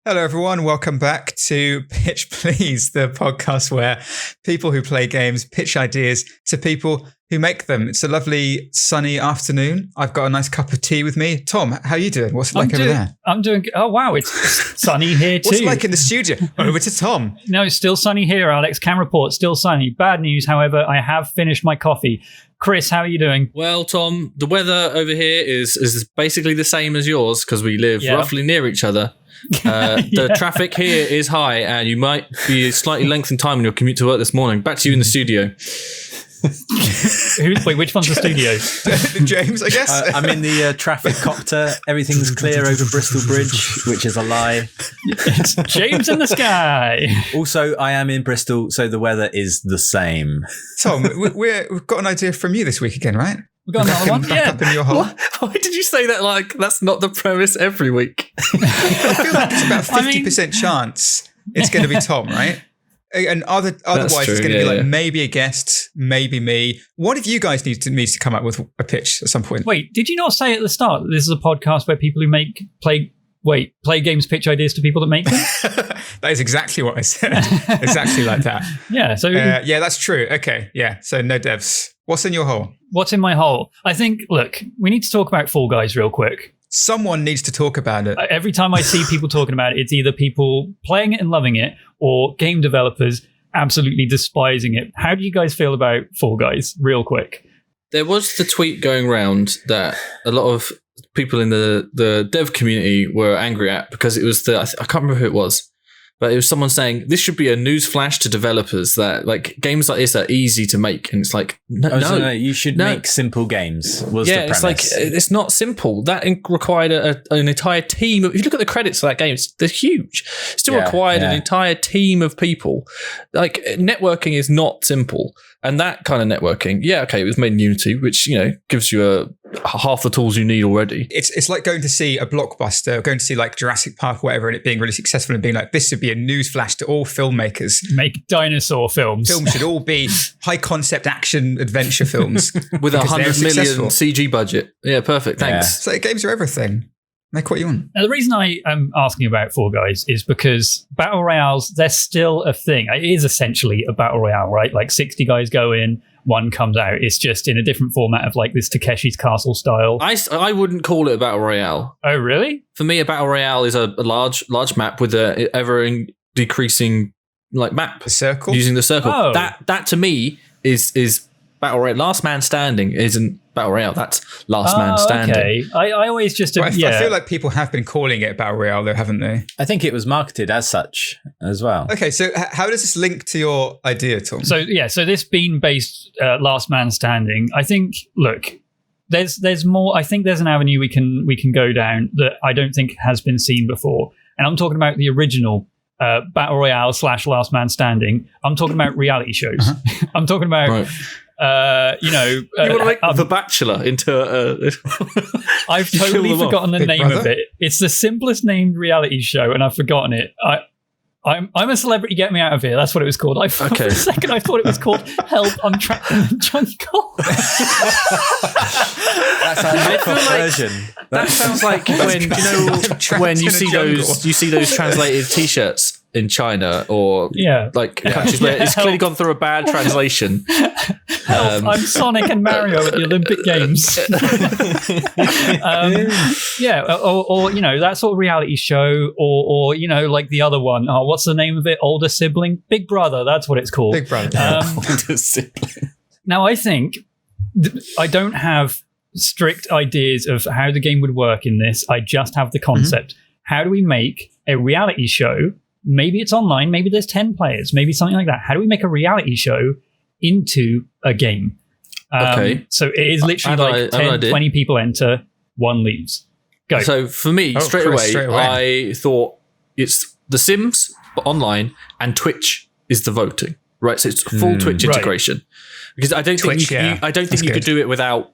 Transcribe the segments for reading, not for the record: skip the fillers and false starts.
Hello, everyone. Welcome back to Pitch Please, the podcast where people who play games pitch ideas to people who make them. It's a lovely sunny afternoon. I've got a nice cup of tea with me. Tom, how are you doing? What's it like over there? I'm doing... Oh, wow. It's sunny here too. What's it like in the studio? Over to Tom. No, it's still sunny here, Alex. Can report, still sunny. Bad news, however, I have finished my coffee. Chris, how are you doing? Well, Tom, the weather over here is basically the same as yours because we live roughly near each other. The traffic here is high and you might be slightly lengthened time on your commute to work this morning. Back to you in the studio. Wait, which one's the studio? James, I guess. I'm in the traffic copter. Everything's clear over Bristol Bridge, which is a lie. It's James in the sky. Also, I am in Bristol, so the weather is the same. Tom, we've got an idea from you this week again, right? We've got another one? Back up in your hole. Why did you say that like that's not the premise every week? I feel like it's about 50% chance it's going to be Tom, right? And otherwise it's going to be like maybe a guest, maybe me. One of you guys needs to come up with a pitch at some point. Wait, did you not say at the start that this is a podcast where people who play games pitch ideas to people that make them? That is exactly what I said. Exactly like that. Yeah. So yeah, that's true. Okay. Yeah. So no devs. What's in your hole? What's in my hole? I think, look, we need to talk about Fall Guys real quick. Someone needs to talk about it. Every time I see people talking about it, it's either people playing it and loving it or game developers absolutely despising it. How do you guys feel about Fall Guys real quick? There was the tweet going around that a lot of people in the dev community were angry at because it was I can't remember who it was, but it was someone saying this should be a news flash to developers that like games like this are easy to make, and it's like no, you should make simple games. Was the premise. It's like it's not simple. That required an entire team. If you look at the credits for that game, they're huge. Still required an entire team of people. Like networking is not simple, and that kind of networking, it was made in Unity, which gives you half the tools you need already. It's like going to see a blockbuster, going to see like Jurassic Park or whatever, and it being really successful and being like, this should be a newsflash to all filmmakers. Make dinosaur films. Films should all be high concept action adventure films with a 100 million CG budget. Yeah, perfect. Thanks. So games are everything. Make what you want. Now, the reason I am asking about Fall Guys is because Battle Royales, they're still a thing. It is essentially a Battle Royale, right? Like 60 guys go in, one comes out. It's just in a different format of like this Takeshi's Castle style. I wouldn't call it a Battle Royale. Oh, really? For me, a Battle Royale is a large map with a ever decreasing like map. A circle? Using the circle. Oh. That to me is Battle Royale. Last Man Standing isn't Battle Royale. That's Last Man Standing. Okay. I always just... I feel like people have been calling it Battle Royale though, haven't they? I think it was marketed as such as well. Okay, so how does this link to your idea, Tom? So this bean-based Last Man Standing, I think, look, there's more. I think there's an avenue we can go down that I don't think has been seen before. And I'm talking about the original Battle Royale / Last Man Standing. I'm talking about reality shows. Uh-huh. I'm talking about... Right. You want to make The Bachelor into I've totally forgotten the name of it. It's the simplest named reality show, and I've forgotten it. I'm a Celebrity, Get Me Out of Here. That's what it was called. For a second, I thought it was called Help, I'm Trapped in the Jungle. That's our knockoff version. That sounds like when you see those translated T-shirts in China or countries where it's clearly gone through a bad translation. Help, I'm Sonic and Mario at the Olympic Games. Or that sort of reality show, or like the other one. Oh, what's the name of it? Older Sibling? Big Brother, that's what it's called. Big Brother. Older Sibling. Now, I think I don't have strict ideas of how the game would work in this. I just have the concept. Mm-hmm. How do we make a reality show? Maybe it's online, maybe there's 10 players, maybe something like that. How do we make a reality show into a game? So it is literally 10, 20 people enter, one leaves. Go. So for me, straight away, I thought it's The Sims, but online, and Twitch is the voting. Right, so it's full Twitch integration. Because I don't think you could do it without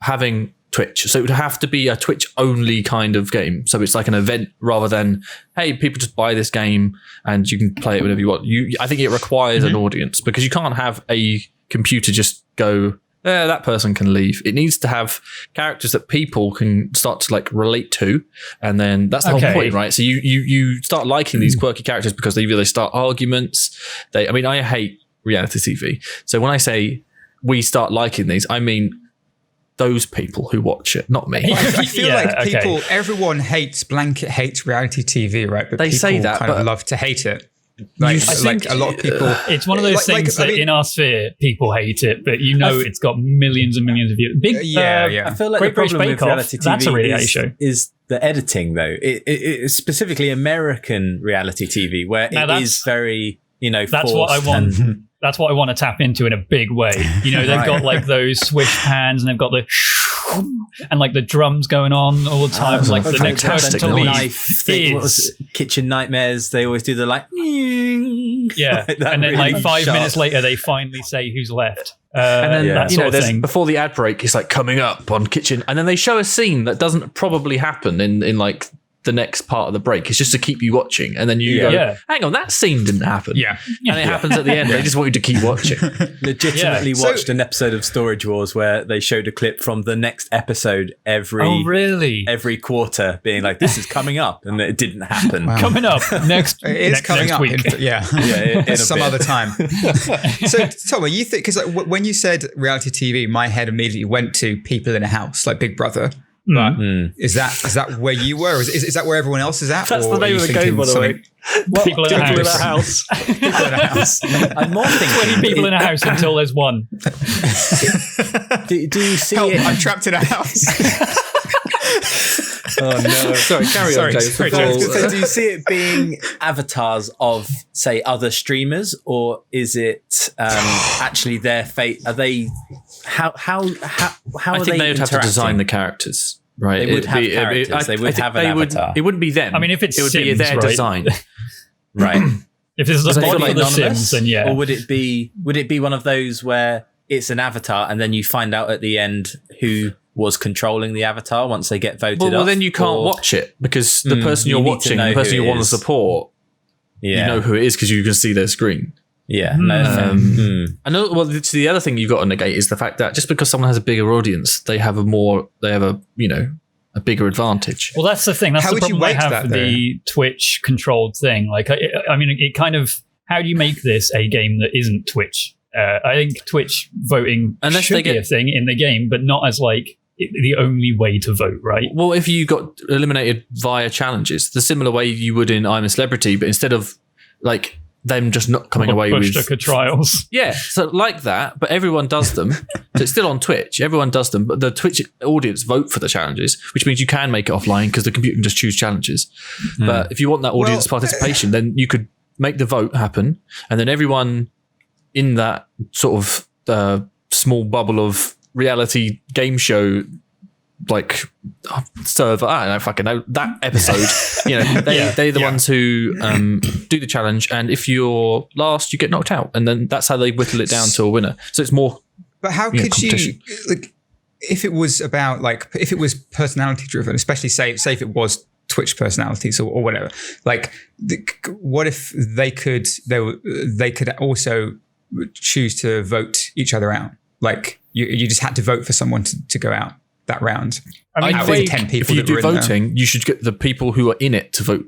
having Twitch. So it would have to be a Twitch only kind of game. So it's like an event rather than, hey, people just buy this game and you can play it whenever you want. I think it requires an audience because you can't have a computer just go that person can leave. It needs to have characters that people can start to like relate to, and then that's the whole point, right? So you start liking these quirky characters because they start arguments. I hate reality TV. So when I say we start liking these, I mean those people who watch it, not me. I feel like everyone blanket hates reality TV, right? But they people say that, kind of love to hate it. I think a lot of people. It's one of those things that in our sphere, people hate it, but it's got millions and millions of views. I feel like the problem with reality TV is the editing, though. It specifically American reality TV, where it is very, that's what I want. That's what I want to tap into in a big way. They've got like those swish pans, and they've got the and like the drums going on all the time. Like the next person to leave Kitchen Nightmares. They always do the like, yeah, and then really like 5 minutes later, they finally say who's left. And then before the ad break, it's like coming up on Kitchen, and then they show a scene that doesn't probably happen in like the next part of the break. It's just to keep you watching, and then you go, hang on, that scene didn't happen. And it happens at the end. They just want you to keep watching. Legitimately watched an episode of Storage Wars where they showed a clip from the next episode every quarter, being like, this is coming up, and it didn't happen. Wow. Coming up next coming up week. In some other time. So Tom, you think, because like, when you said reality TV, my head immediately went to People in a House, like Big Brother. But is that where you were? Is that where everyone else is at? That's the name of the game, by the way. People in a house. People in a house. I'm more thinking 20 people in a house until there's one. Do you see Help, it? I'm trapped in a house. Oh no! Sorry, carry on, James. Do you see it being avatars of, say, other streamers, or is it actually their fate? Are they? How are they? I think they would have to design the characters, right? They would have characters. They would have an avatar. It wouldn't be them. I mean, if it would be their design, right? If this is a model for The Sims, then yeah. Or would it be one of those where it's an avatar and then you find out at the end who was controlling the avatar once they get voted up? Well, then you can't watch it because the person you're watching, the person you want to support, you know who it is because you can see their screen. Yeah. I know. Well, the other thing you've got to negate is the fact that just because someone has a bigger audience, they have a bigger advantage. Well, that's the thing. That's the problem I have with the Twitch controlled thing. Like, I mean, it kind of, how do you make this a game that isn't Twitch? I think Twitch voting should be a thing in the game, but not as like the only way to vote, right? Well, if you got eliminated via challenges, the similar way you would in I'm a Celebrity, but instead of like them just not coming away with trials. Yeah, so like that, but everyone does them. So it's still on Twitch. Everyone does them, but the Twitch audience vote for the challenges, which means you can make it offline because the computer can just choose challenges. But if you want that audience participation, then you could make the vote happen, and then everyone in that sort of small bubble of reality game show like server, I don't know, fucking know that episode. They're the ones who do the challenge, and if you're last, you get knocked out, and then that's how they whittle it down to a winner. So it's more. But how could you like if it was about like if it was personality driven, especially say if it was Twitch personalities or whatever? Like, what if they could also choose to vote each other out? Like you just had to vote for someone to go out that round. I mean, 10 people if you do voting, you should get the people who are in it to vote.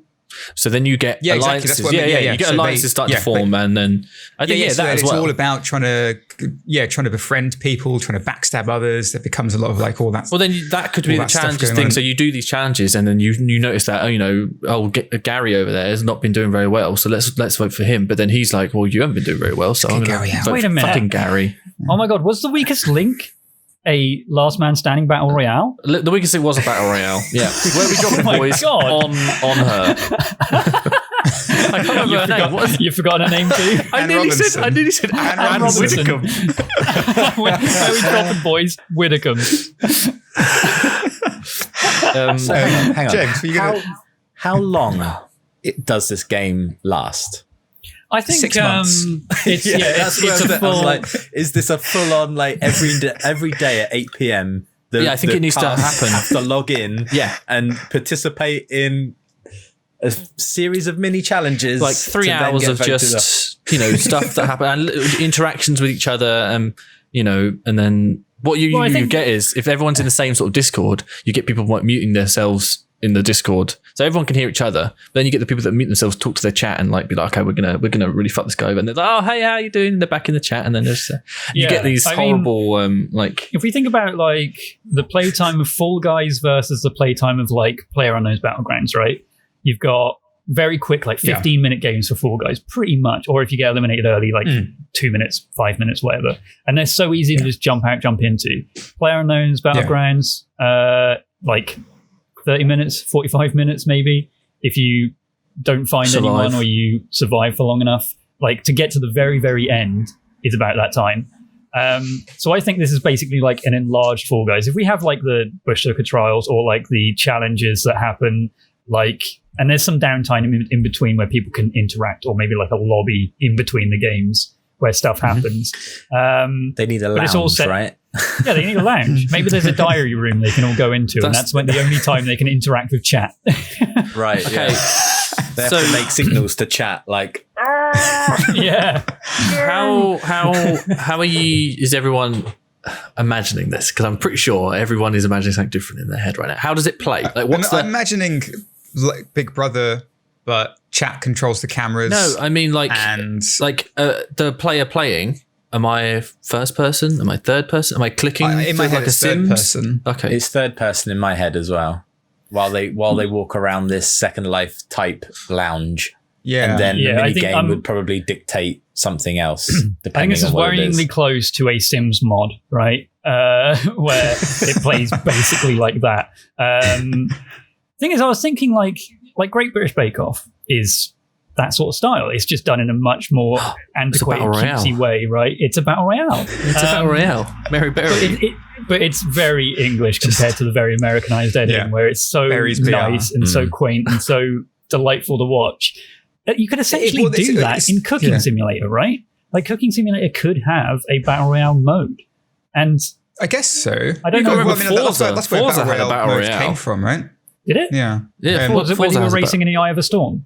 So then you get alliances. Exactly. You get alliances start to form, and then I think that as well. It's all about trying to befriend people, trying to backstab others. That becomes a lot of like all that. Well, then that could be the challenges thing. So you do these challenges, and then you notice that Gary over there has not been doing very well. So let's vote for him. But then he's like, well, you haven't been doing very well, so I'm going to vote Wait a minute, fucking Gary. Oh my god, was the weakest link a last man standing battle royale? The weakest thing was a battle royale. Yeah, where we dropping boys on her. I can't remember her name. You've forgotten her name too. I nearly said Anne Widdicombe. Where we dropping boys? Widdicombe. Hang on. James, how long does this game last? I think 6 months. It's a full. Like, is this a full on like every day at 8 p.m? I think it needs to happen. Have to log in, and participate in a series of mini challenges, like 3 hours of just stuff that happen and interactions with each other. and then what you get is if everyone's in the same sort of Discord, you get people muting themselves in the Discord, so everyone can hear each other. Then you get the people that mute themselves, talk to their chat, and like be like, okay, we're gonna really fuck this guy over. And they're like, oh, hey, how you doing? And they're back in the chat, and then there's you get these horrible like. If we think about like the playtime of Fall Guys versus the playtime of like PlayerUnknown's Battlegrounds, right? You've got very quick, like 15-minute games for Fall Guys, pretty much. Or if you get eliminated early, like 2 minutes, 5 minutes, whatever. And they're so easy to just jump into. PlayerUnknown's Battlegrounds, like 30 minutes, 45 minutes maybe, if you don't find anyone or you survive for long enough. Like to get to the very, very end is about that time. So I think this is basically like an enlarged Fall Guys. If we have like the Bush Circuit trials or like the challenges that happen, like, and there's some downtime in between where people can interact, or maybe like a lobby in between the games where stuff happens. They need a lounge, right? Yeah, they need a lounge. Maybe there's a diary room they can all go into, and that's when the only time they can interact with chat. Right. Okay. Yeah. They have to make signals to chat, like. Yeah. How is everyone imagining this? Because I'm pretty sure everyone is imagining something different in their head right now. How does it play? Like, I'm imagining like Big Brother, but chat controls the cameras. No, I mean like the player playing. Am I first person? Am I third person? Am I clicking in my head like a third person? Okay, it's third person in my head as well. While they walk around this Second Life type lounge, and then the mini game would probably dictate something else. Depending I think this is worryingly close to a Sims mod, right? Where it plays basically like that. Thing is, I was thinking like Great British Bake Off is that sort of style. It's just done in a much more antiquated, cutesy way, right? It's a battle royale. It's a battle royale. Mary Berry. But it's very English compared to the very Americanized editing, where it's so nice and so quaint and so delightful to watch. You could essentially do that in Cooking Simulator, right? Like Cooking Simulator could have a battle royale mode, and I guess so. I don't know. That's where battle royale came from, right? Did it? Yeah. Was it when you were racing in the eye of a storm?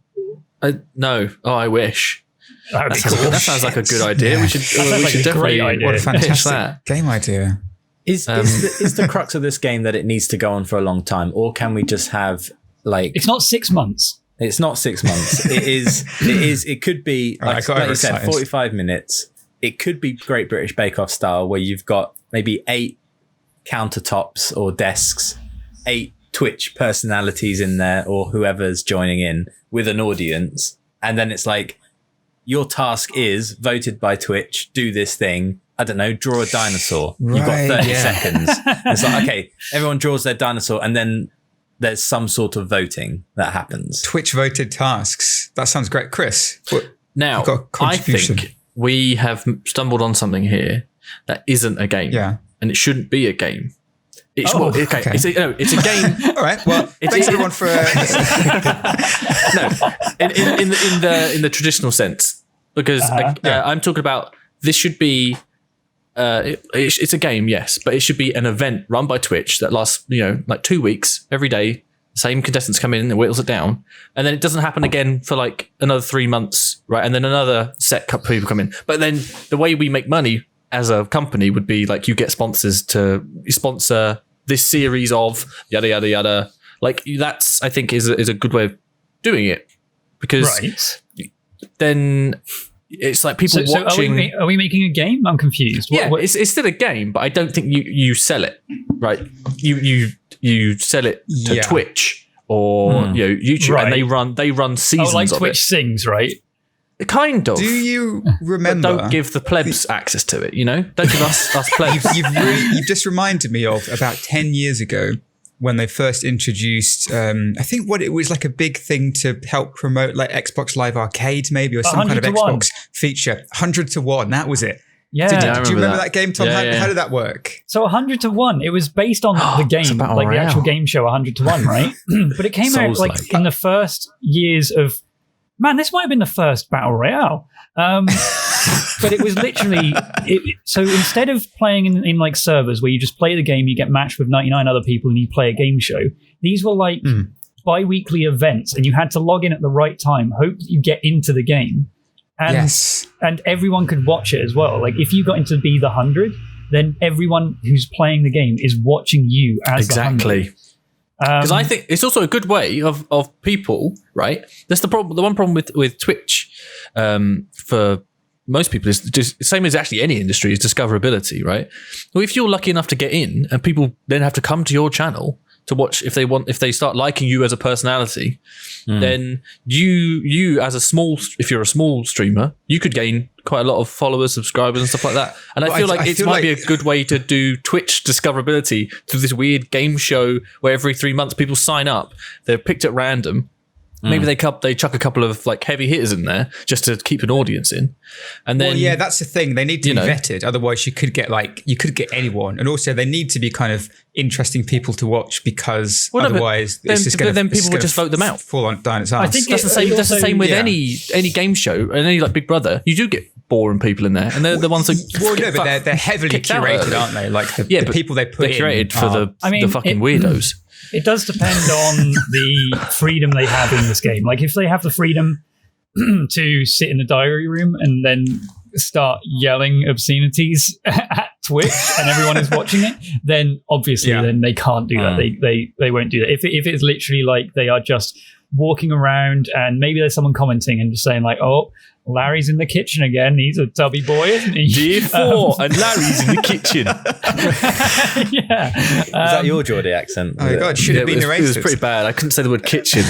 No. Oh, I wish. That would be cool. That sounds like a good idea. Yeah. We should definitely. What a fantastic game idea. Is the crux of this game that it needs to go on for a long time, or can we just have like? It's not 6 months. It's not 6 months. It is. It could be like you said, 45 minutes. It could be Great British Bake Off style, where you've got maybe 8 countertops or desks, 8 Twitch personalities in there, or whoever's joining in with an audience, and then it's like your task is voted by Twitch, do this thing, I don't know, draw a dinosaur. You've got 30 seconds. It's like, okay, everyone draws their dinosaur, and then there's some sort of voting that happens. Twitch voted tasks. That sounds great. Chris, now I think we have stumbled on something here that isn't a game, and it shouldn't be a game. It's okay. It's a game. All right. Well, thanks everyone for. No, in the traditional sense, because I'm talking about this should be. It's a game, yes, but it should be an event run by Twitch that lasts, like 2 weeks every day. Same contestants come in and whittles it down, and then it doesn't happen again for like another 3 months, right? And then another set couple people come in. But then the way we make money as a company would be like you get sponsors to sponsor this series of yada yada yada. Like that's, I think, is a good way of doing it, because then it's like people watching. Are we making a game? I'm confused. It's still a game, but I don't think you sell it, right? You sell it to Twitch or YouTube, and they run seasons. Like of Twitch sings, right? Kind of. Do you remember? But don't give the plebs access to it. Don't give us plebs. You've just reminded me of about 10 years ago when they first introduced. I think it was like a big thing to help promote like Xbox Live Arcade, maybe, or some kind of Xbox feature. 100 to 1, that was it. Yeah. Do you remember that game, Tom? How did that work? So 100 to 1, it was based on the game, like the actual game show 100 to 1, right? But it came out like in the first years of. Man, this might have been the first battle royale, but it was literally. So instead of playing in like servers where you just play the game, you get matched with 99 other people, and you play a game show. These were like bi-weekly events, and you had to log in at the right time, hope that you get into the game, and everyone could watch it as well. Like if you got into be the 100, then everyone who's playing the game is watching you as exactly. Because I think it's also a good way of people, right? That's the problem. The one problem with Twitch for most people is just the same as actually any industry, is discoverability, right? Well, if you're lucky enough to get in and people then have to come to your channel to watch, if they start liking you as a personality, then you as if you're a small streamer, you could gain quite a lot of followers, subscribers and stuff like that. And I feel like it might be a good way to do Twitch discoverability through this weird game show where every 3 months people sign up, they're picked at random. Maybe they chuck a couple of like heavy hitters in there just to keep an audience in, and then that's the thing. They need to be vetted. Otherwise, you could get anyone, and also they need to be kind of interesting people to watch, because otherwise it's just going to. Then people would just vote them out. Fall on down its ass. I think that's the same. That's the same with any game show and any like Big Brother. You do get boring people in there, and they're the ones that. Well, no, but they're heavily curated, aren't they? Like the people they put in. They're curated for the fucking weirdos. It does depend on the freedom they have in this game. Like if they have the freedom to sit in the diary room and then start yelling obscenities at Twitch and everyone is watching it, then obviously then they can't do that. They won't do that. If it's literally like they are just walking around and maybe there's someone commenting and just saying like, oh, Larry's in the kitchen again. He's a tubby boy, isn't he? Year 4 and Larry's in the kitchen. Yeah. Is that your Geordie accent? Oh my God, should have been narrated. It was pretty bad. I couldn't say the word kitchen.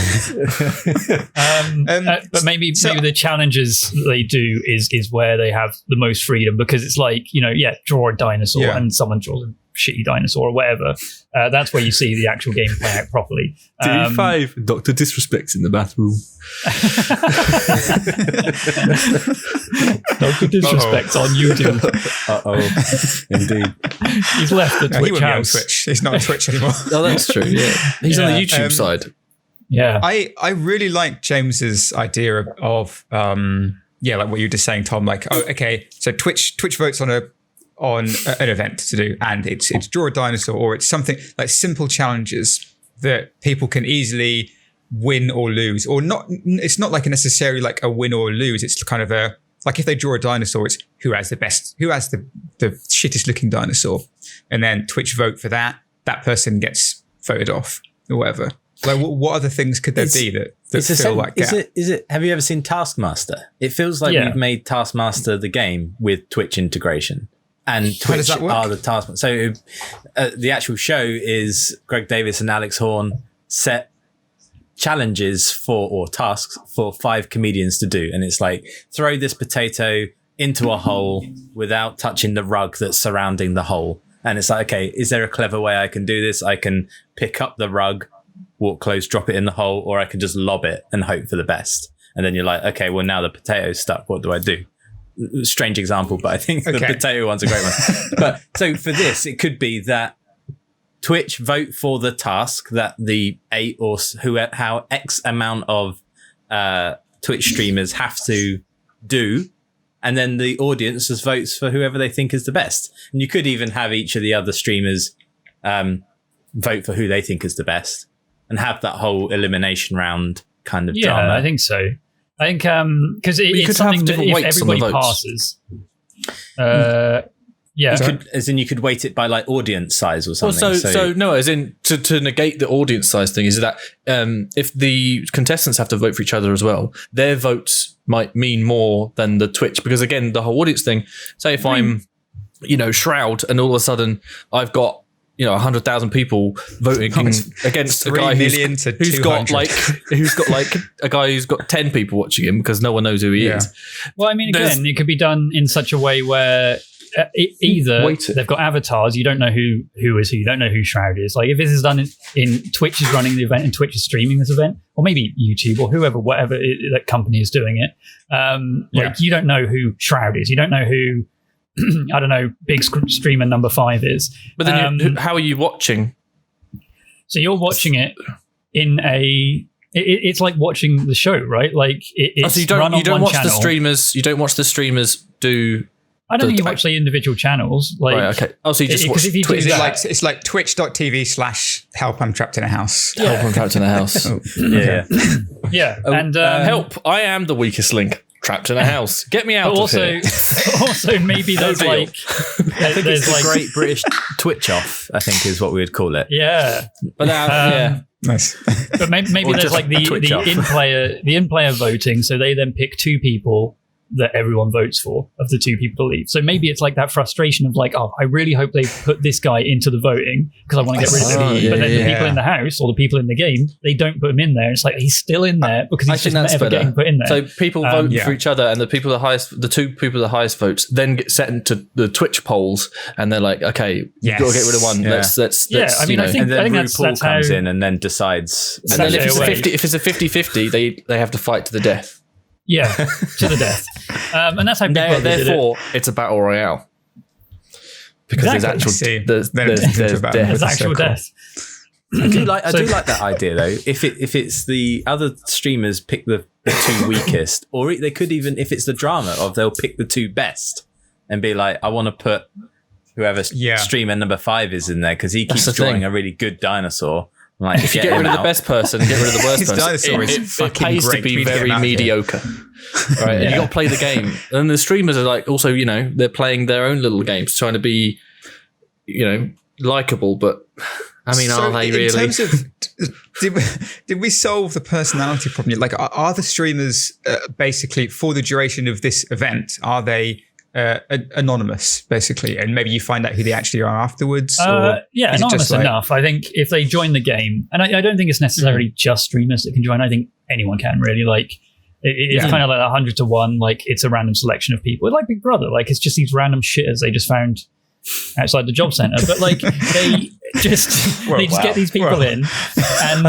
But maybe the challenges they do is where they have the most freedom, because it's like, draw a dinosaur and someone draws a shitty dinosaur or whatever. That's where you see the actual game play out properly. D5, Dr. Disrespect's in the bathroom. Dr. Disrespect's on YouTube. Indeed. He's left the Twitch house. On Twitch. He's not on Twitch anymore. Oh, that's true. Yeah, he's on the YouTube side. Yeah, I really like James's idea of like what you were just saying, Tom. Like, oh, okay, so Twitch votes on an event to do, and it's draw a dinosaur, or it's something like simple challenges that people can easily win or lose, or not. It's not like necessarily like a win or lose. It's kind of like if they draw a dinosaur, it's who has the shittest looking dinosaur, and then Twitch vote for that. That person gets voted off or whatever. Like, what other things could there be that fill that gap? Is it? Have you ever seen Taskmaster? It feels like we've made Taskmaster the game with Twitch integration. And Twitch are the Taskmaster. So the actual show is Greg Davis and Alex Horn set challenges or tasks for 5 comedians to do. And it's like, throw this potato into a hole without touching the rug that's surrounding the hole. And it's like, okay, is there a clever way I can do this? I can pick up the rug, walk close, drop it in the hole, or I can just lob it and hope for the best. And then you're like, okay, well, now the potato's stuck. What do I do? Strange example, but I think the potato one's a great one. But so for this, it could be that Twitch vote for the task that the 8 or how X amount of Twitch streamers have to do, and then the audience just votes for whoever they think is the best. And you could even have each of the other streamers vote for who they think is the best, and have that whole elimination round kind of drama. Yeah, I think so. I think because it's something that if everybody passes, you could weight it by like audience size or something. Well, so no, as in to negate the audience size thing, is that if the contestants have to vote for each other as well, their votes might mean more than the Twitch, because again, the whole audience thing. Say if I'm, Shroud, and all of a sudden I've got 100,000 people voting against a guy who's got a guy who's got 10 people watching him because no one knows who he is. Well, I mean, again, it could be done in such a way where either they've got avatars, you don't know who is who, you don't know who Shroud is. Like if this is done in Twitch is running the event and Twitch is streaming this event, or maybe YouTube or whatever that company is doing it. You don't know who Shroud is. You don't know who. I don't know, big streamer number 5 is. But then how are you watching? So you're watching it in it's like watching the show, right? Like it's so you don't watch channel. You don't watch the streamers do. I don't think you watch the individual channels. Like, right, okay. Oh, so you just watch Twitch. It's like twitch.tv/help I'm trapped in a house. Help I'm trapped in a house. Yeah. And help! I am the weakest link. trapped in a house. Get me out of here. Also, maybe there's like... I think it's the Great British Twitch Off, I think is what we would call it. Yeah. But yeah. Nice. But maybe there's like the in-player voting, so they then pick 2 people that everyone votes for of the 2 people to leave. So maybe it's like that frustration of like, oh, I really hope they put this guy into the voting because I want to get rid of him. But then the people in the house or the people in the game, they don't put him in there. It's like he's still in there because he's just never getting put in there. So people vote for each other, and the 2 people with the highest votes then get set into the Twitch polls, and they're like, okay, you've got to get rid of one. Let's I mean, I think RuPaul comes in and then decides. And then if it's a 50-50, they have to fight to the death. Yeah, to the death. And that's how Big Brother did it. Therefore, it's a battle royale. Because there's actual death. I do like that idea though. If it's the other streamers pick the 2 weakest, or they could even, if it's the drama of they'll pick the 2 best and be like, I want to put whoever streamer number 5 is in there because he keeps drawing a really good dinosaur. Like, if you get rid of the best person and get rid of the worst person, it pays to be very mediocre. Right? And you got to play the game. And the streamers are like, also, they're playing their own little games, trying to be, likable. But I mean, are they really? In terms of, did we solve the personality problem? Like, are the streamers basically for the duration of this event? Are they anonymous, basically, and maybe you find out who they actually are afterwards? Anonymous enough. I think if they join the game, and I don't think it's necessarily just streamers that can join. I think anyone can really. Like, it's kind of like 100 to 1. Like, it's a random selection of people. It's like Big Brother. Like, it's just these random shitters they just found outside the job center. But like, they just get these people in, and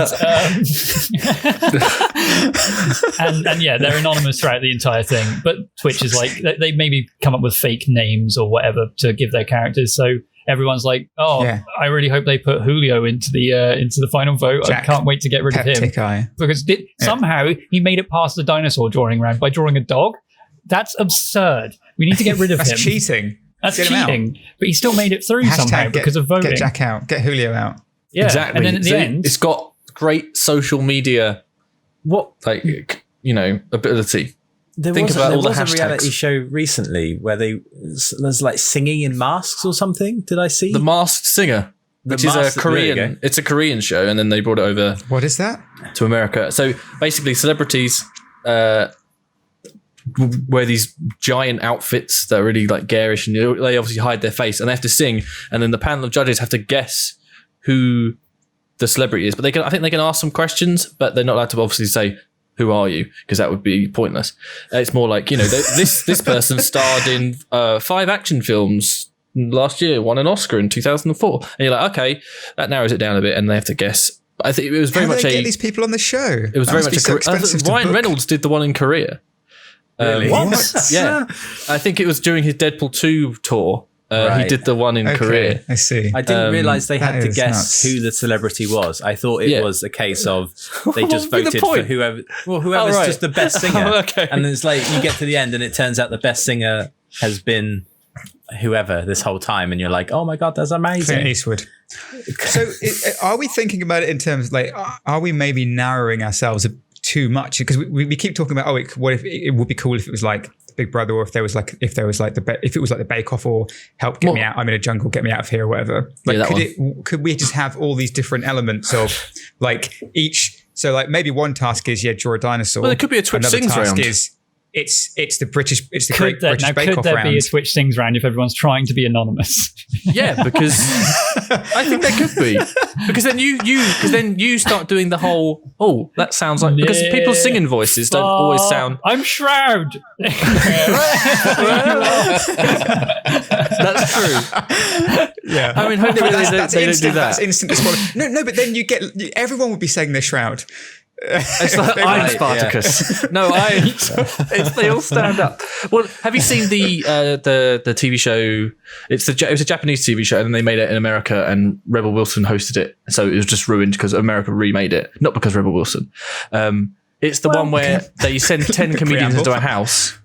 and they're anonymous throughout the entire thing. But Twitch is like, they maybe come up with fake names or whatever to give their characters. So everyone's like, I really hope they put Julio into the final vote. Jack, I can't wait to get rid of him because somehow he made it past the dinosaur drawing round by drawing a dog. That's absurd. We need to get rid of him. That's cheating. That's cheating, but he still made it through somehow because of voting. Get Jack out, get Julio out. Yeah, exactly. And then at the end, it's got great social media, ability. There was a reality show recently where there's like singing in masks or something. Did I see The Masked Singer? Which is a Korean. It's a Korean show, and then they brought it over. What is that? To America. So basically, celebrities wear these giant outfits that are really like garish, and they obviously hide their face, and they have to sing, and then the panel of judges have to guess who the celebrity is. But I think they can ask some questions, but they're not allowed to obviously say, who are you? Because that would be pointless. It's more like, this person starred in 5 action films last year, won an Oscar in 2004, and you're like, okay, that narrows it down a bit, and they have to guess. But I think it was very much get these people on the show. It was very much Ryan Reynolds did the one in Korea. Really? What? Yeah, I think it was during his Deadpool 2 tour. He did the one in Korea. I see. I didn't realize they had to guess who the celebrity was. I thought it was a case of they just voted for whoever's just the best singer. Okay. And it's like you get to the end and it turns out the best singer has been whoever this whole time, and you're like, oh my god, that's amazing. Clint Eastwood. So are we thinking about it in terms of like, are we maybe narrowing ourselves too much? Because we keep talking about, what if it would be cool if it was like Big Brother, or if it was like the Bake Off, or Help Get Me Out, I'm in a jungle, get me out of here, or whatever. Like, could we just have all these different elements of like each? So like maybe one task is draw a dinosaur. Well, it could be a Twitch Sings round. It's the Great British Bake Off round. Now, could there be a Twitch Sings round if everyone's trying to be anonymous? Yeah, because I think there could be. Because then you start doing the whole, that sounds like, because people's singing voices don't always sound. I'm Shroud. That's true. Yeah, I mean, hopefully they don't do that. That's instant disqualification. No, but then everyone would be saying they're Shroud. It's like, I'm Spartacus. No, they all stand up. Well, have you seen the TV show? It was a Japanese TV show, and then they made it in America, and Rebel Wilson hosted it. So it was just ruined because America remade it, not because Rebel Wilson. It's the one where they send 10 comedians into a house,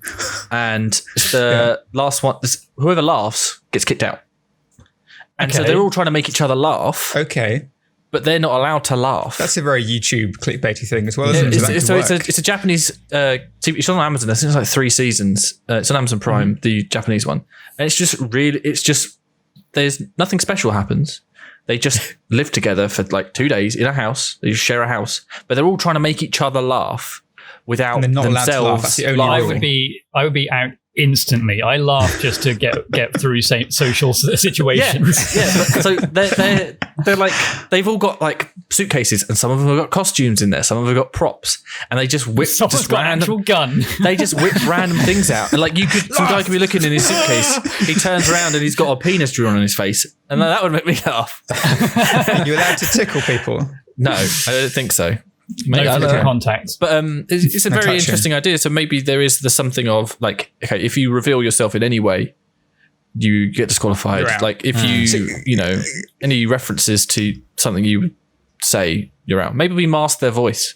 and the last one, whoever laughs gets kicked out. And so they're all trying to make each other laugh. Okay. but they're not allowed to laugh. That's a very YouTube clickbaity thing as well, isn't it? It's a Japanese TV. It's on Amazon. I think it's like 3 seasons. It's on Amazon Prime, the Japanese one. And there's nothing special happens. They just live together for like 2 days in a house. They just share a house, but they're all trying to make each other laugh without themselves. That's the only rule. I would be out instantly. I laugh just to get through social situations. Yeah. So they're like, they've all got like suitcases, and some of them have got costumes in there. Some of them have got props, and they just whip Someone's got an actual gun. They just whip random things out, and like some guy could be looking in his suitcase. He turns around and he's got a penis drawn on his face, and that would make me laugh. Are you allowed to tickle people? No, I don't think so. Maybe contact. But it's a very interesting idea. So maybe there's something of like, okay, if you reveal yourself in any way, you get disqualified. Like if you know, any references to something you would say, you're out. Maybe we mask their voice.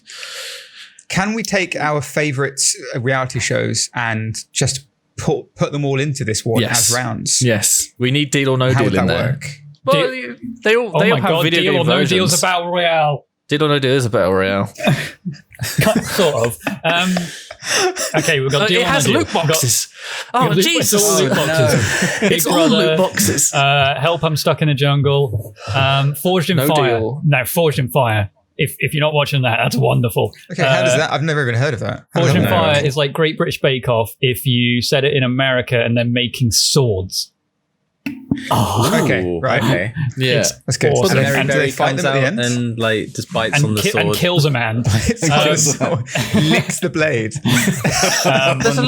Can we take our favourite reality shows and just put them all into this one as rounds? Yes, we need Deal or No Deal in there. Work? Well, they all have video Deal game or No versions. Deal's a battle royale. Deal or No Deal is a battle royale. Sort of. Okay, we've got Deal it or No has Deal. loot boxes. Oh, Jesus. It's all loot boxes. It's all loot boxes. Help, I'm stuck in a jungle. Forged in Fire. Deal. No, Forged in Fire. If you're not watching that, that's wonderful. Okay, how does that? I've never even heard of that. Forged in Fire is like Great British Bake Off if you set it in America and then making swords. Oh, okay, right. Okay. Yeah, that's good. Awesome. And And they fight them at the end and like just bites on the sword and kills a man. Licks the blade. There's a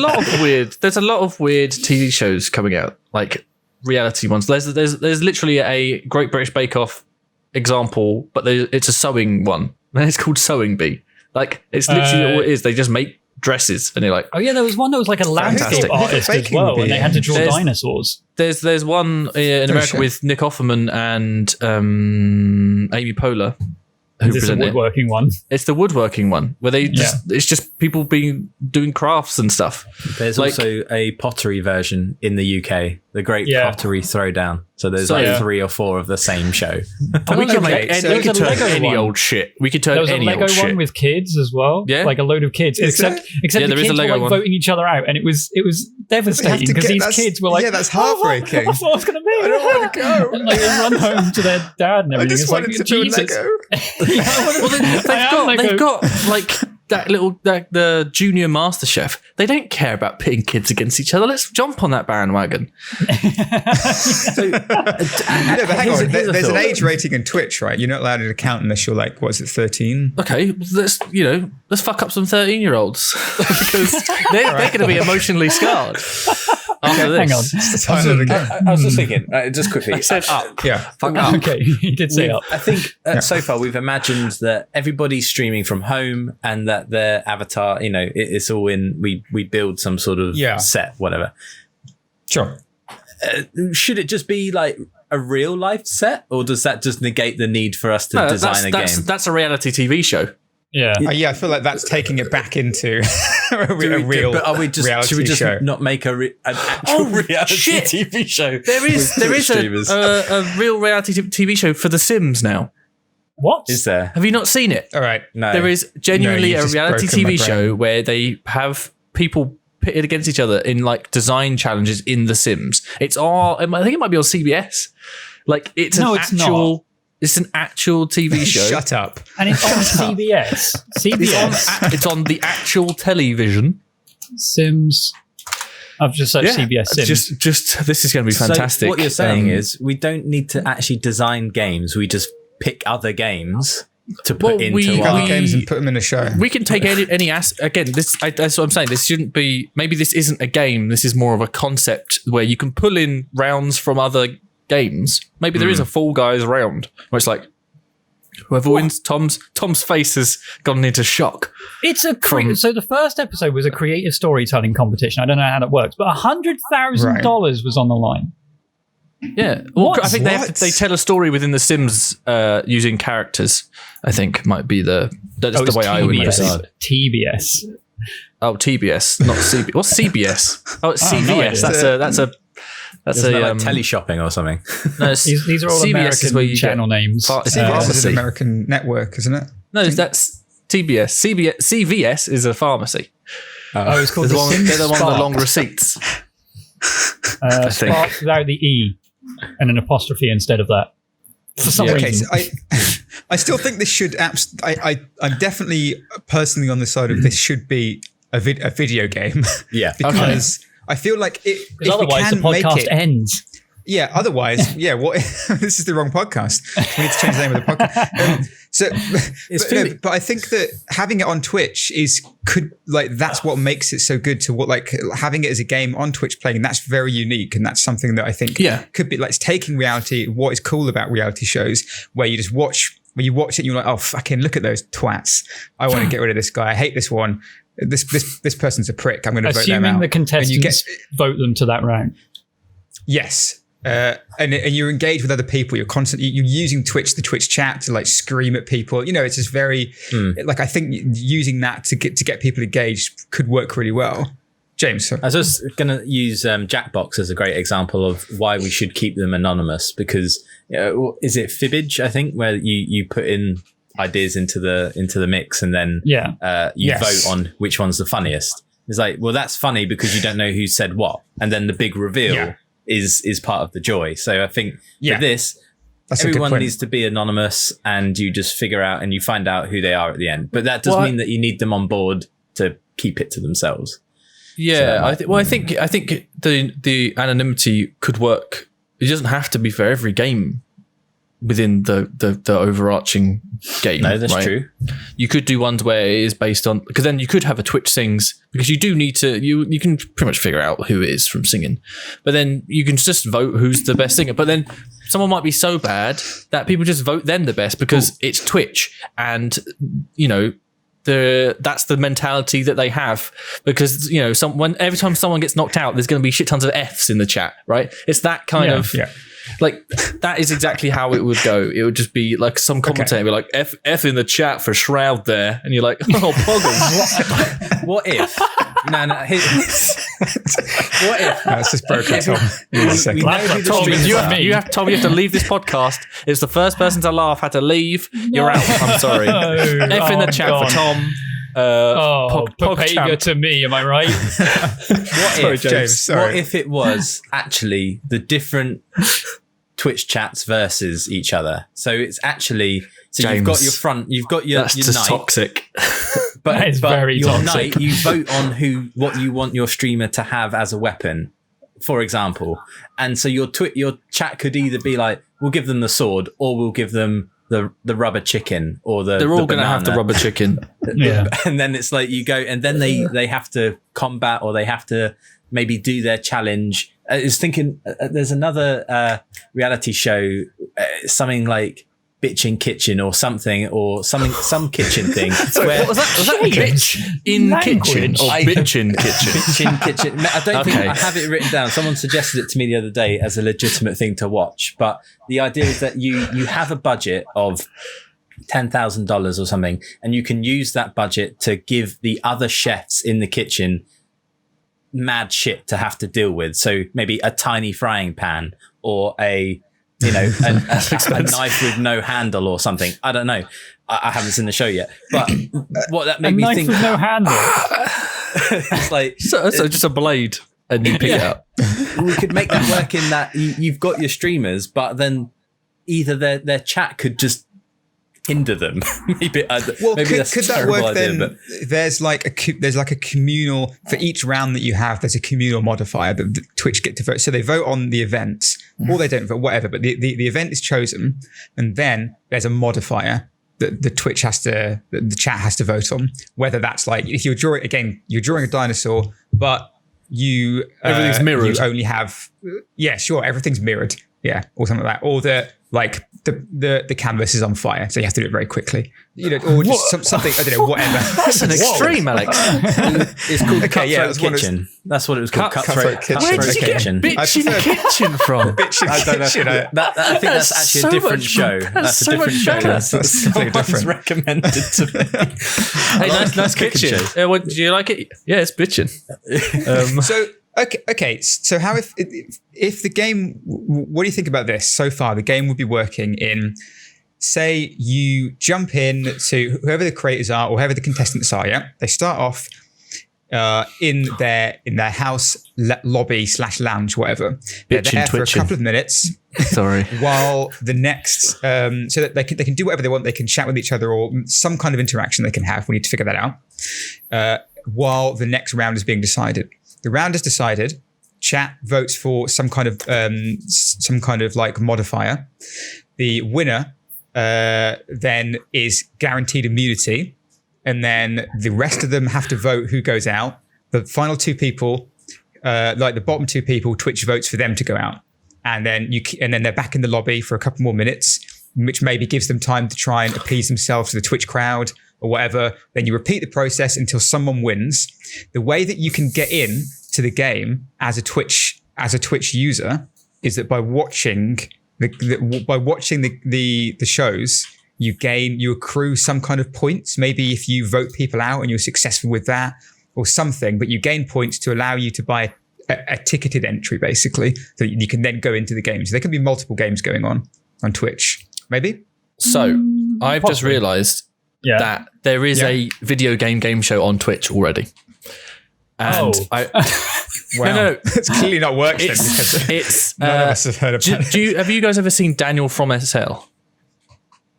lot of weird TV shows coming out, like reality ones. There's literally a Great British Bake Off example, but it's a sewing one, and it's called Sewing Bee. Like it's literally all it is. They just make dresses, and you're like, oh yeah, there was one that was like a landscape artist as well, and they had to draw dinosaurs. There's one in America with Nick Offerman and Amy Poehler. Is this a woodworking one? It's the woodworking one where it's just people doing crafts and stuff. There's also a pottery version in the UK, the Great Pottery Throwdown. So there's 3 or 4 of the same show. We could turn any old shit. We could turn any old shit. There was a Lego one with kids as well. Yeah, like a load of kids. Except the kids were like voting each other out, and it was devastating because these kids were like, that's heartbreaking. That's what I was going to be. I don't want to go. And like they run home to their dad and everything. I just wanted to do Lego. They've got like the junior master chef. They don't care about pitting kids against each other. Let's jump on that bandwagon. But hang on, there's an age rating in Twitch, right? You're not allowed an account unless you're like, 13? Okay, let's fuck up some 13-year-olds because they're going to be emotionally scarred after this. Hang on, it's the title of the game. I was just thinking, just quickly. He said up. Yeah, fuck up. Okay, he did say up. I think so far we've imagined that everybody's streaming from home and that their avatar, it's all in. We build some sort of set, whatever. Sure. Should it just be like a real life set, or does that just negate the need for us to design a game? That's a reality TV show. Yeah, I feel like that's taking it back into a real. But should we just show. Not make an actual reality TV show? There is a real reality TV show for The Sims now. What is there? Have you not seen it? All right, no. There is genuinely a reality TV show where they have people pitted against each other in like design challenges in The Sims. I think it might be on CBS. Like it's an actual TV show. Shut up. And it's on CBS. It's on the actual television. Sims. I've just searched CBS Sims. Just this is going to be fantastic. So what you're saying is we don't need to actually design games. We just pick other games to put into our games and put them in a show. We can take any again. That's what I'm saying. This shouldn't be. Maybe this isn't a game. This is more of a concept where you can pull in rounds from other games. Maybe there is a Fall Guys round where it's like whoever wins. Tom's face has gone into shock. It's so the first episode was a creative storytelling competition. I don't know how that works, but $100,000 was on the line. Yeah, well, I think they tell a story within The Sims using characters. I think might be the way I would decide. TBS. Oh, TBS, not CBS. What's CBS? Oh, it's CBS. That's That's like teleshopping or something. No, these are all CBS American channel names. CBS is an American network, isn't it? No, that's TBS. CVS is a pharmacy. It's called they're the one with the long receipts. Spark without the E and an apostrophe instead of that. For some reason. So I still think this should. I'm definitely personally on the side of this should be a video game. Yeah, because I feel like if otherwise the podcast ends. Yeah, otherwise, what? This is the wrong podcast. We need to change the name of the podcast. But I think that having it on Twitch that's what makes it so good to having it as a game on Twitch playing. That's very unique, and that's something that I think could be it's taking reality. What is cool about reality shows where you just watch. When you watch it, you're like, oh, fucking look at those twats. I want to get rid of this guy. I hate this one. This person's a prick. I'm going to vote them out. Assuming the contestants vote them to that round. Yes. And you're engaged with other people. You're constantly using the Twitch chat to scream at people. It's just very I think using that to get people engaged could work really well. James, sorry. I was just going to use Jackbox as a great example of why we should keep them anonymous because is it fibbage? I think where you put in ideas into the mix and then you vote on which one's the funniest. It's that's funny because you don't know who said what, and then the big reveal is part of the joy. So I think for this, everyone needs to be anonymous, and you just figure out and you find out who they are at the end. But that does mean that you need them on board to keep it to themselves. Yeah, so I think the anonymity could work. It doesn't have to be for every game within the overarching game. No, that's true. You could do ones where it is based on, because then you could have a Twitch sings, because you do need to, you can pretty much figure out who it is from singing, but then you can just vote who's the best singer. But then someone might be so bad that people just vote them the best because it's Twitch, and that's the mentality that they have, because every time someone gets knocked out, there's going to be shit tons of F's in the chat, right? It's that kind of that is exactly how it would go. It would just be some commentator be like F in the chat for Shroud there, and you're like, oh, poggers. What if? No. What if? No, it's just broken, Tom. You have to leave this podcast. It's the first person to laugh had to leave. You're out. I'm sorry. F in the chat for Tom. Papega to me, am I right? What if it was actually the different Twitch chats versus each other? So it's actually James, you've got your front, you've got your that's just night, toxic. But it's very your toxic. Night, you vote on what you want your streamer to have as a weapon, for example, and so your chat could either be like, we'll give them the sword, or we'll give them the rubber chicken, or they're all going to have the rubber chicken. And then it's you go, and then they have to combat, or they have to maybe do their challenge. I was thinking there's another reality show, something like Bitchin' Kitchen or something, or some kitchen thing. Sorry, what was that? Was that bitch in kitchen or bitchin' kitchen? Bitchin' kitchen. I don't think I have it written down. Someone suggested it to me the other day as a legitimate thing to watch. But the idea is that you have a budget of $10,000 or something, and you can use that budget to give the other chefs in the kitchen mad shit to have to deal with. So maybe a tiny frying pan, or a knife with no handle or something. I don't know. I haven't seen the show yet. But what that made me think... A knife with no handle? It's so just a blade, and you pick it up. We could make that work in that you've got your streamers, but then either their chat could just hinder them. Maybe could that work idea, then? But there's a communal, for each round that you have, there's a communal modifier that Twitch get to vote. So they vote on the events, or they don't vote, whatever, but the event is chosen, and then there's a modifier that the chat has to vote on, whether that's if you're drawing a dinosaur, but everything's mirrored. You only have everything's mirrored, or something like that, or the canvas is on fire, so you have to do it very quickly, or just something, I don't know, whatever. That's an extreme, Alex. It's called Cutthroat Kitchen. That's what it was called. Cutthroat Kitchen. Where did you get Bitchin' Kitchen from? I don't know. I think that's actually a different show. That's a different show. That's completely different. Recommended to me. Hey, nice kitchen. Do you like it? Yeah, it's bitchin'. Okay. So how if the game? What do you think about this so far? The game would be working in. Say you jump in to whoever the creators are or whoever the contestants are. Yeah, they start off in their house lobby / lounge, whatever. They're there for a couple of minutes. Sorry. While the next, so that they can do whatever they want. They can chat with each other or some kind of interaction they can have. We need to figure that out. While the next round is being decided, the round is decided. Chat votes for some kind of like modifier. The winner then is guaranteed immunity, and then the rest of them have to vote who goes out. The final two people, like the bottom two people, Twitch votes for them to go out, and then they're back in the lobby for a couple more minutes, which maybe gives them time to try and appease themselves to the Twitch crowd or whatever. Then you repeat the process until someone wins. The way that you can get in to the game as a Twitch user is that by watching the shows, you accrue some kind of points. Maybe if you vote people out and you're successful with that or something, but you gain points to allow you to buy a ticketed entry, basically, so you can then go into the games. There can be multiple games going on Twitch, maybe. So I've just realized that there is a video game show on Twitch already. And wow. No. It's clearly not worked then, because none of us have heard about it. Have you guys ever seen Daniel from SL?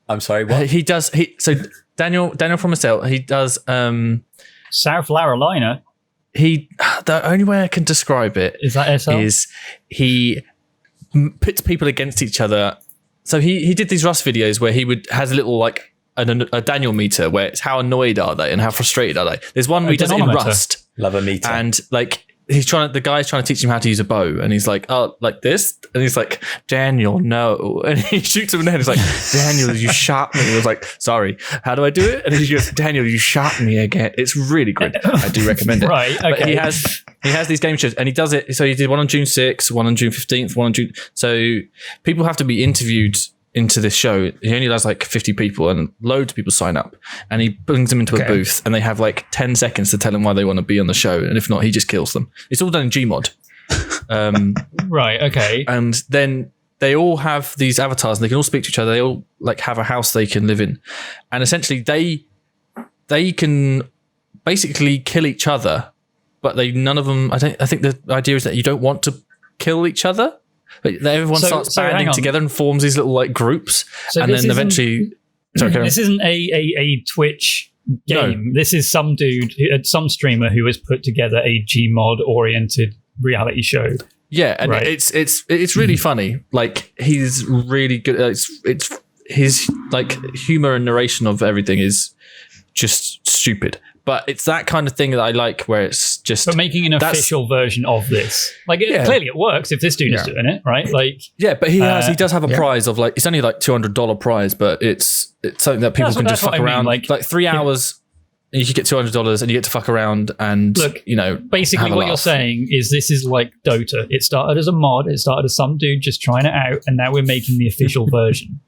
I'm sorry, what? So Daniel from SL, he does South Carolina. The only way I can describe it is that SL? Is he pits people against each other. So he did these Rust videos where he has a little like a Daniel meter where it's how annoyed are they and how frustrated are they. There's one where he does it in Rust. Love a meter. And like the guy's trying to teach him how to use a bow, and he's like, oh, like this, and he's like, Daniel, no, and he shoots him in the head. He's like, Daniel, you shot me. He was like, sorry, how do I do it? And he goes, Daniel, you shot me again. It's really good. I do recommend it. Right, okay. But he has these game shows, and he does it. So he did one on June 6th, one on June 15th, one on June. So people have to be interviewed into this show. He only does like 50 people, and loads of people sign up, and he brings them into a booth, and they have like 10 seconds to tell him why they want to be on the show, and if not, he just kills them. It's all done in Gmod. Right, okay. And then they all have these avatars, and they can all speak to each other. They all like have a house they can live in, and essentially they can basically kill each other, but none of them. I think the idea is that you don't want to kill each other. But everyone starts banding together and forms these little like groups, and then eventually. This isn't a Twitch game. No. This is some dude, some streamer who has put together a Gmod oriented reality show. Yeah, and it's really funny. Like he's really good. It's his like humor and narration of everything is just stupid. But it's that kind of thing that I like, where it's just. But making an official version of this, like clearly it works if this dude is doing it, right? Like but he does have a prize of like it's only like $200 prize, but it's something that people can just fuck around. Like 3 hours, and you can get $200, and you get to fuck around and basically what you're saying is this is like Dota. It started as a mod. It started as some dude just trying it out, and now we're making the official version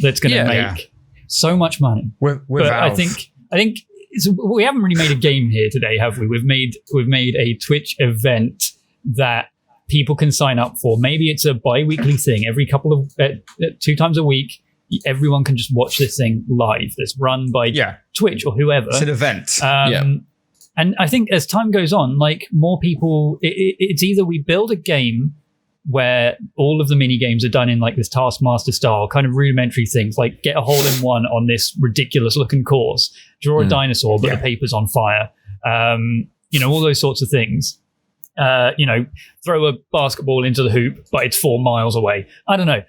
that's going to make so much money. But I think. We haven't really made a game here today, have we? We've made a Twitch event that people can sign up for. Maybe it's a bi-weekly thing. Every couple of 2 times a week, everyone can just watch this thing live. That's run by Twitch or whoever. It's an event. And I think as time goes on, like more people, it's either we build a game where all of the mini games are done in like this Taskmaster style, kind of rudimentary things, like get a hole in one on this ridiculous looking course, draw a dinosaur, but the paper's on fire. All those sorts of things. Throw a basketball into the hoop, but it's 4 miles away. I don't know.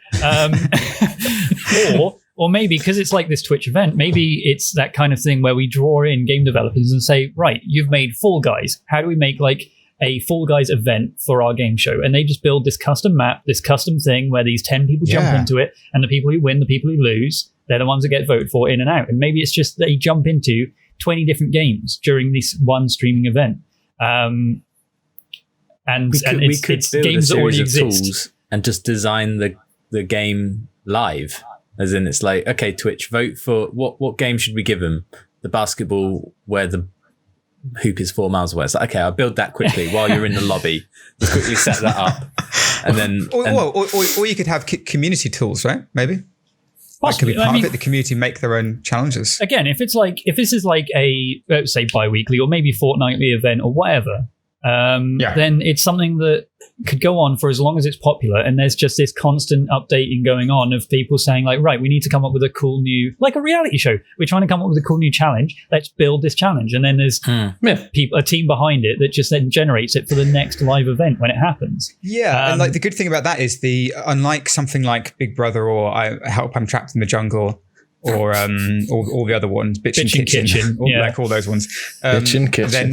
Or maybe because it's like this Twitch event, maybe it's that kind of thing where we draw in game developers and say, right, you've made Fall Guys. How do we make like a Fall Guys event for our game show? And they just build this custom map, this custom thing where these 10 people jump into it, and the people who win, the people who lose, they're the ones that get voted for in and out. And maybe it's just they jump into 20 different games during this one streaming event. We could build games a series of tools and just design the game live. As in, it's like, okay, Twitch, vote for what game should we give them? The basketball where the hoop is 4 miles away. It's like, okay, I'll build that quickly while you're in the lobby. Just quickly set that up. And then... Or you could have community tools, right? Maybe. That could be part of it. The community make their own challenges. Again, if this is like a, let's say, bi-weekly or maybe fortnightly event or whatever, then it's something that could go on for as long as it's popular, and there's just this constant updating going on of people saying like, right, we need to come up with a cool new, like a reality show, we're trying to come up with a cool new challenge, let's build this challenge, and then there's a team behind it that just then generates it for the next live event when it happens. And like the good thing about that is unlike something like Big Brother or I'm Trapped in the Jungle, or all the other ones, Bitch and Kitchen. Like all those ones. Bitch and Kitchen.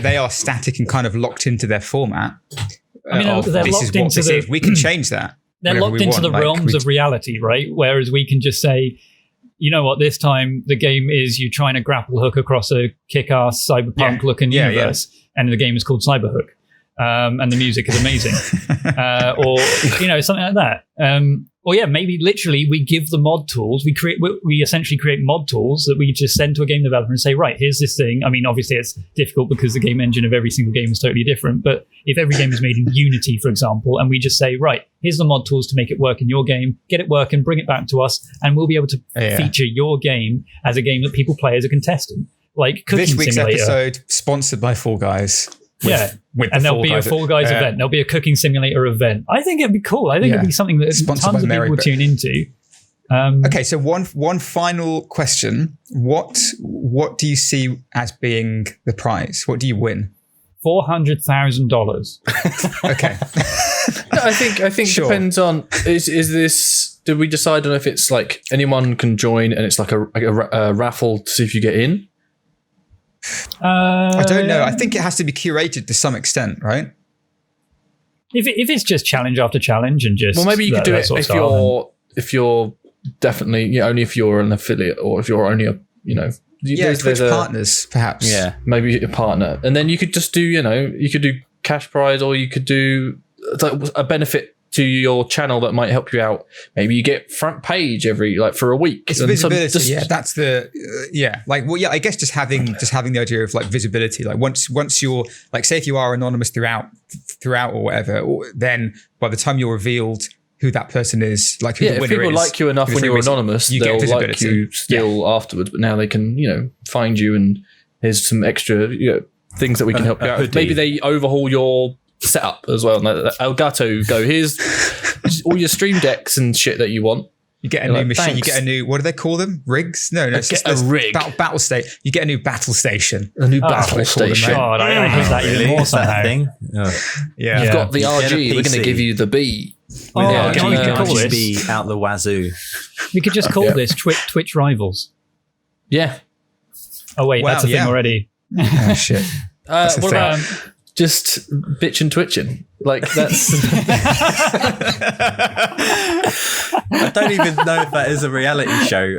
They are static and kind of locked into their format. I mean, they're locked into we can change that. They're locked into the realms of reality, right? Whereas we can just say, you know what, this time the game is you trying to grapple hook across a kick-ass cyberpunk looking universe, and the game is called Cyberhook. And the music is amazing. Or, something like that. Or maybe literally we give the mod tools. We essentially create mod tools that we just send to a game developer and say, right, here's this thing. I mean, obviously it's difficult because the game engine of every single game is totally different. But if every game is made in Unity, for example, and we just say, right, here's the mod tools to make it work in your game, get it working, bring it back to us, and we'll be able to feature your game as a game that people play as a contestant. Like Cooking This week's Simulator. Episode sponsored by Fall Guys. And there'll be a Fall Guys event. There'll be a Cooking Simulator event. I think it'd be cool. I think it'd be something that tons of people will tune into. Okay, so one final question. What do you see as being the prize? What do you win? $400,000. Okay. I think sure. Depends on is this. Did we decide on if it's like anyone can join and it's like a raffle to see if you get in? I don't know. I think it has to be curated to some extent, right? If it's just challenge after challenge and just maybe you could do it if you're definitely only if you're an affiliate or if you're only a Twitch partners perhaps. Yeah, maybe a partner, and then you could just do you could do cash prize or you could do a benefit to your channel that might help you out. Maybe you get front page for a week. It's visibility. That's the I guess just having the idea of like visibility. Like once you're like, say if you are anonymous throughout or whatever, then by the time you're revealed who that person is, like who the winner is. If people like you enough when you're anonymous, they'll like you still afterwards. But now they can find you, and here's some extra things that we can help you out with. Maybe they overhaul your setup as well. Elgato go, here's all your stream decks and shit that you want. You get a new machine. Thanks. You get a new, what do they call them? Rigs? No, it's just a rig. Battle station. You get a new battle station. A new battle station. God, I hate that even more somehow. Thing. Yeah. You've got the RG. We're going to give you the B. We could call this B out the wazoo. We could just call this Twitch Rivals. Yeah. Oh wait, that's a thing already. Oh shit. What about just bitch and twitching? Like that's. I don't even know if that is a reality show.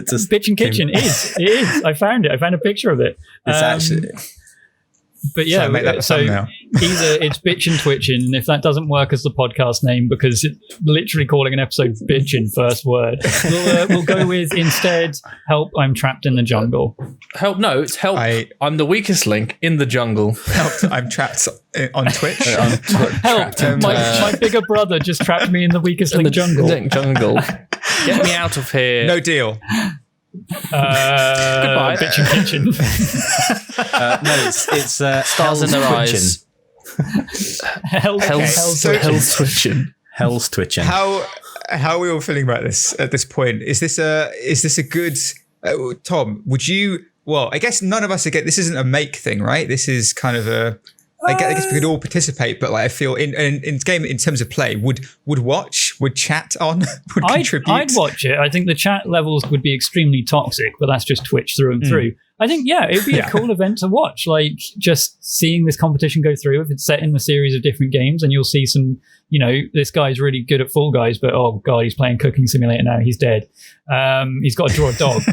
Just Bitch and Kitchen It is. I found it. I found a picture of it. It's actually. But yeah, so either it's Bitch and Twitching, and if that doesn't work as the podcast name because it's literally calling an episode Bitchin' first word, we'll go with instead Help, I'm Trapped in the Jungle. Help, no, it's Help, I'm the weakest link in the jungle. Help, I'm trapped on Twitch. Help, my bigger brother just trapped me in the weakest link jungle. Get me out of here. No deal. Goodbye. Bitch and Kitchen. No, it's stars in their eyes. Hell's twitching. Hell's twitching. How are we all feeling about this at this point? Is this a good Tom? Would you? Well, I guess none of us again. This isn't a make thing, right? This is kind of a. I guess we could all participate, but like I feel in game in terms of play, would watch, would chat on, would contribute. I'd watch it. I think the chat levels would be extremely toxic, but that's just Twitch through and through. I think it'd be a cool event to watch. Like just seeing this competition go through. If it's set in a series of different games, and you'll see some, this guy's really good at Fall Guys, but oh god, he's playing Cooking Simulator now. He's dead. He's got to draw a dog.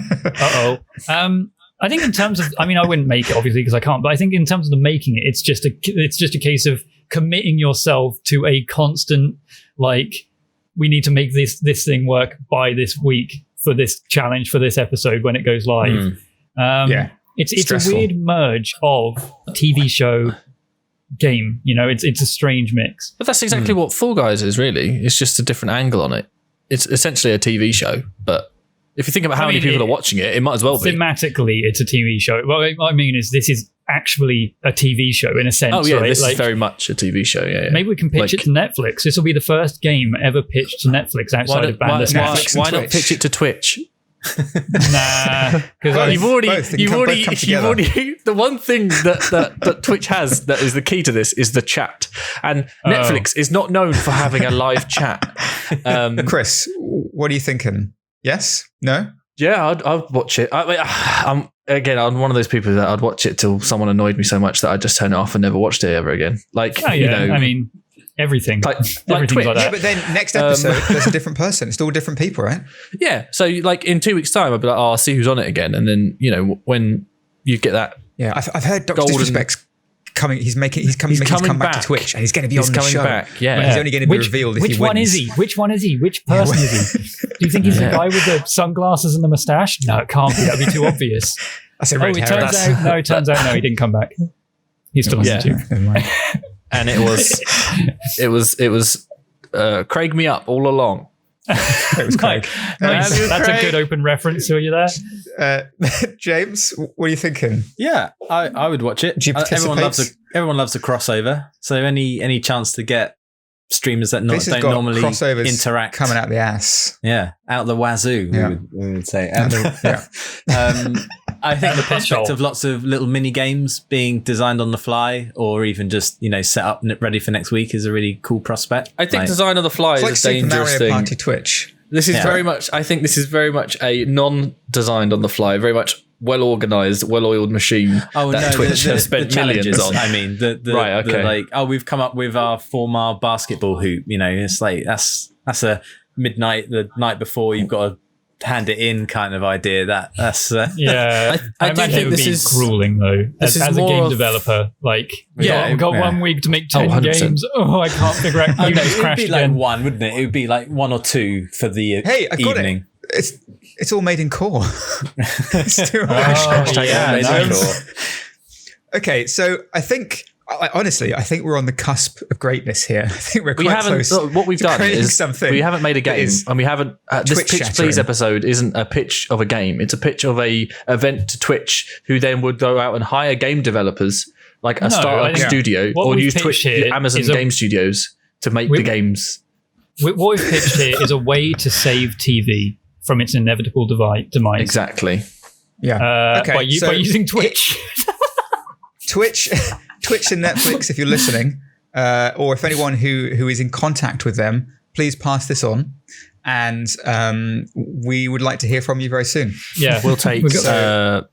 I think in terms of, I wouldn't make it obviously because I can't, but I think in terms of the making it, it's just a case of committing yourself to a constant, like, we need to make this thing work by this week for this challenge, for this episode when it goes live. It's a weird merge of TV show game. It's a strange mix. But that's exactly what Fall Guys is, really. It's just a different angle on it. It's essentially a TV show, but if you think about how many people are watching it might as well be. Thematically, it's a TV show. What I mean is this is actually a TV show in a sense. Oh, yeah, right? this is very much a TV show, yeah. Maybe we can pitch it to Netflix. This will be the first game ever pitched to Netflix outside of Bandersnatch. Why not pitch it to Twitch? Nah, because you've already the one thing that Twitch has that is the key to this is the chat, and Netflix is not known for having a live chat. Chris, what are you thinking? Yes? No? Yeah, I'd watch it. I'm one of those people that I'd watch it till someone annoyed me so much that I just turn it off and never watched it ever again. I mean, everything. Everything's like that. Yeah, but then next episode, there's a different person. It's all different people, right? Yeah. So in 2 weeks' time, I'll be like, I'll see who's on it again. And then, when you get that. Yeah, I've heard Dr. Disrespect's coming. He's making his comeback to Twitch, and he's going to be on the show. Back, yeah. But he's only going to be revealed if he wins. Which one is he? Which one is he? Which person is he? Do you think he's the guy with the sunglasses and the mustache? No, it can't be. That'd be too obvious. That's a red it turns out no, he didn't come back. He's still on YouTube. And it was Craig me up all along. It was Craig. That's a good open reference. Are you there? James, what are you thinking? Yeah, I would watch it. Do you participate? Everyone loves a crossover. So any chance to get streamers that don't normally interact coming out the ass. Yeah, out the wazoo. Yeah. We would say. I think the prospect of lots of little mini games being designed on the fly, or even just set up and ready for next week, is a really cool prospect. I think design on the fly is a dangerous thing. Party Twitch. This is very much. I think this is very much a non-designed on the fly, very much well-organized, well-oiled machine that Twitch has spent millions on. I mean, right, okay. We've come up with our 4-mile basketball hoop. It's like that's a midnight the night before you've got to hand it in kind of idea. That's yeah. I do think this is grueling though. As a game developer, we've got 1 week to make 10 games. Oh, I can't figure out. It would be like one, wouldn't it? It would be like 1 or 2 for the I got evening. It's all made in core. Okay, so I think we're on the cusp of greatness here. I think we're quite close. What we've done is we haven't made a game, and we haven't. This Pitch Please episode isn't a pitch of a game. It's a pitch of a event to Twitch, who then would go out and hire game developers, like a startup studio, or use Twitch, Amazon Game Studios to make the games. What we've pitched here is a way to save TV from its inevitable demise. Exactly. Yeah. By using Twitch. Twitch and Netflix, if you're listening, or if anyone who is in contact with them, please pass this on. And we would like to hear from you very soon. Yeah. We'll take 30%.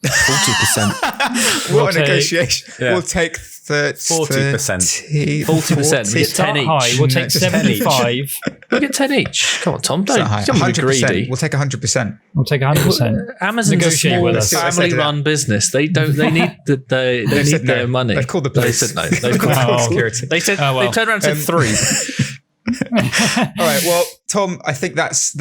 40%. What a negotiation. Yeah. We'll take 40%. 40%. We get 10 each. High. We'll take 75. We'll get 10 each. Come on, Tom. Don't be greedy. We'll take 100%. We'll take 100%. Amazon's a small family-run business. They need their money. They've called the police. They said no. They've called security. They said they turned around and said 3. All right. Well, Tom, I think that's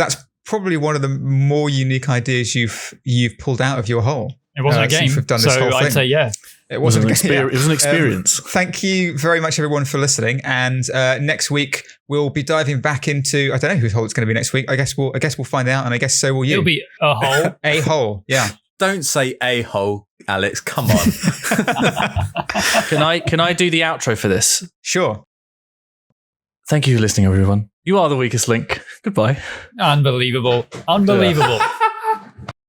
probably one of the more unique ideas you've pulled out of your hole. It wasn't a game, we've done this whole thing. I'd say yeah. It was an experience. Thank you very much, everyone, for listening. And next week we'll be diving back into, I don't know whose hole it's going to be next week. I guess we'll find out, and I guess so will you. It'll be a hole. A hole. Yeah. Don't say a hole, Alex. Come on. Can I do the outro for this? Sure. Thank you for listening, everyone. You are the weakest link. Goodbye. Unbelievable.